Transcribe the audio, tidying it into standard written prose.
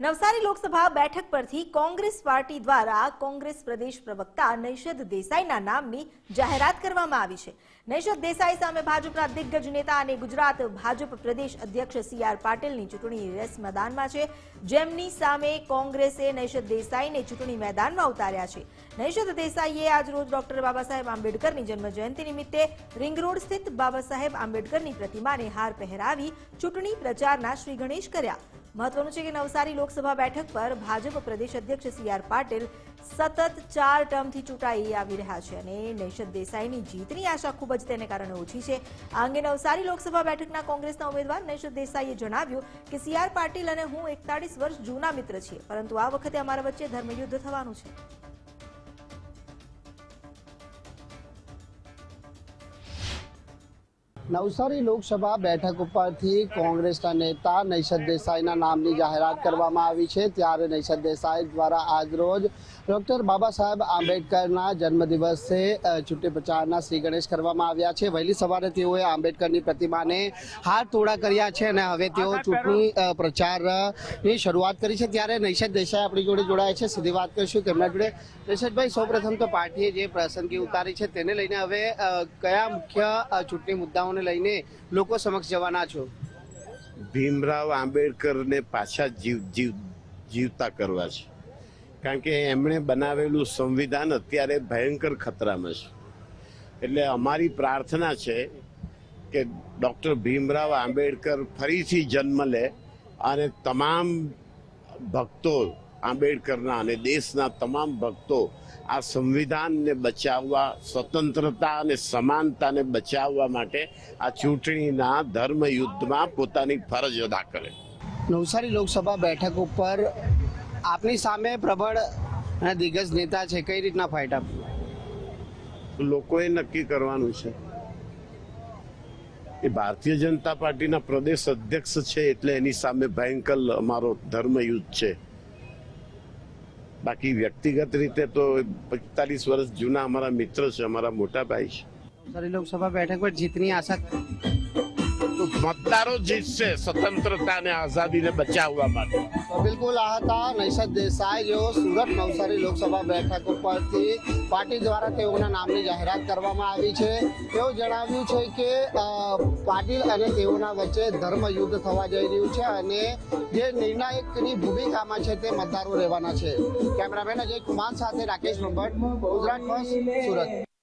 નવસારી લોકસભા બેઠક પરથી કોંગ્રેસ પાર્ટી દ્વારા કોંગ્રેસ પ્રદેશ પ્રવક્તા નૈષદ દેસાઈના નામની જાહેરાત કરવામાં આવી છે। નૈષદ દેસાઈ સામે ભાજપના દિગ્ગજ નેતા અને ગુજરાત ભાજપ પ્રદેશ અધ્યક્ષ સી.આર. પાટીલની ચૂંટણી રેસ મેદાનમાં છે, જેમની સામે કોંગ્રેસે નૈષદ દેસાઈને ચૂંટણી મેદાનમાં ઉતાર્યા છે। નૈષદ દેસાઈએ આજરોજ ડોક્ટર બાબા સાહેબ આંબેડકરની જન્મજયંતિ નિમિત્તે રિંગ રોડ સ્થિત બાબા સાહેબ આંબેડકરની પ્રતિમાને હાર પહેરાવી ચૂંટણી પ્રચારના શ્રી ગણેશ કર્યા। મહત્વનું છે કે નવસારી લોકસભા બેઠક પર ભાજપ પ્રદેશ અધ્યક્ષ સી.આર. પાટીલ સતત 4 ટર્મથી ચૂંટાઈ આવી રહ્યા છે અને નૈષદ દેસાઈની જીતની આશા ખૂબ જ તેને કારણે ઓછી છે। આ અંગે નવસારી લોકસભા બેઠકના કોંગ્રેસના ઉમેદવાર નૈષદ દેસાઈએ જણાવ્યું કે સી.આર. પાટીલ અને હું 41 વર્ષ જૂના મિત્ર છીએ, પરંતુ આ વખતે અમારા વચ્ચે ધર્મયુદ્ધ થવાનું છે। નવસારી લોકસભા બેઠક ઉપરથી કોંગ્રેસના નેતા નૈષદ દેસાઈના નામની જાહેરાત કરવામાં આવી છે। ત્યારે નૈષદ દેસાઈ દ્વારા આજરોજ ડોક્ટર બાબા સાહેબ આંબેડકરના જન્મદિવસે ચૂંટણી પ્રચારના શ્રી ગણેશ કરવામાં આવ્યા છે। વહેલી સવારે તેઓએ આંબેડકરની પ્રતિમાને હાથ તોડા કર્યા છે અને હવે તેઓ ચૂંટણી પ્રચારની શરૂઆત કરી છે। ત્યારે નૈષદ દેસાઈ આપણી જોડે જોડાય છે, સીધી વાત કરીશું તેમના જોડે। નૈષદભાઈ, સૌપ્રથમ તો પાર્ટીએ જે પસંદગી ઉતારી છે તેને લઈને હવે કયા મુખ્ય ચૂંટણી મુદ્દાઓને લઈને લોકો સમક્ષ જવાના છો? ભીમરાવ આંબેડકરને પાછા જીવતા કરવા છે, કારણ કે એમણે બનાવેલું સંવિધાન અત્યારે ભયંકર ખતરામાં છે। એટલે અમારી પ્રાર્થના છે કે ડૉક્ટર ભીમરાવ આંબેડકર ફરીથી જન્મ લે અને તમામ ભક્તો આંબેડકરના અને દેશના તમામ ભક્તો આ સંવિધાનને બચાવવા, સ્વતંત્રતા અને સમાનતાને બચાવવા માટે આ ચૂંટણીના ધર્મયુદ્ધમાં પોતાની ફરજ અદા કરે। નવસારી લોકસભા બેઠક ઉપર આપની સામે પ્રબળ અને દિગ્ગજ નેતા છે, કઈ રીતના ફાઇટ આપવું લોકોએ નક્કી કરવાનું છે। એ ભારતીય જનતા પાર્ટીના પ્રદેશ અધ્યક્ષ છે, એટલે એની સામે ભયંકર અમારો ધર્મયુદ્ધ છે। બાકી વ્યક્તિગત રીતે તો 45 વર્ષ જૂના અમારા મિત્ર છે, અમારા મોટા ભાઈ છે। નવસારી લોકસભા બેઠક પર જીતની આશા મતદારો જીતશે સ્વતંત્રતા અને આઝાદીને બચાવવા માટે। તો બિલકુલ આ હતા નૈષદ દેસાઈ, જેઓ સુરત નવસારી લોકસભા બેઠક ઉપરથી પાર્ટી દ્વારા તેઓના નામની જાહેરાત કરવામાં આવી છે। તેઓ જણાવ્યું છે કે પાટીલ અને તેઓના વચ્ચે ધર્મયુદ્ધ થવા જઈ રહ્યું છે અને જે નિર્ણાયકની ભૂમિકામાં છે તે મતદારો રહેવાના છે। કેમેરામેન અજય કુમાર સાથે રાકેશ ભટ્ટ, ગુજરાત ફર્સ્ટ, સુરત।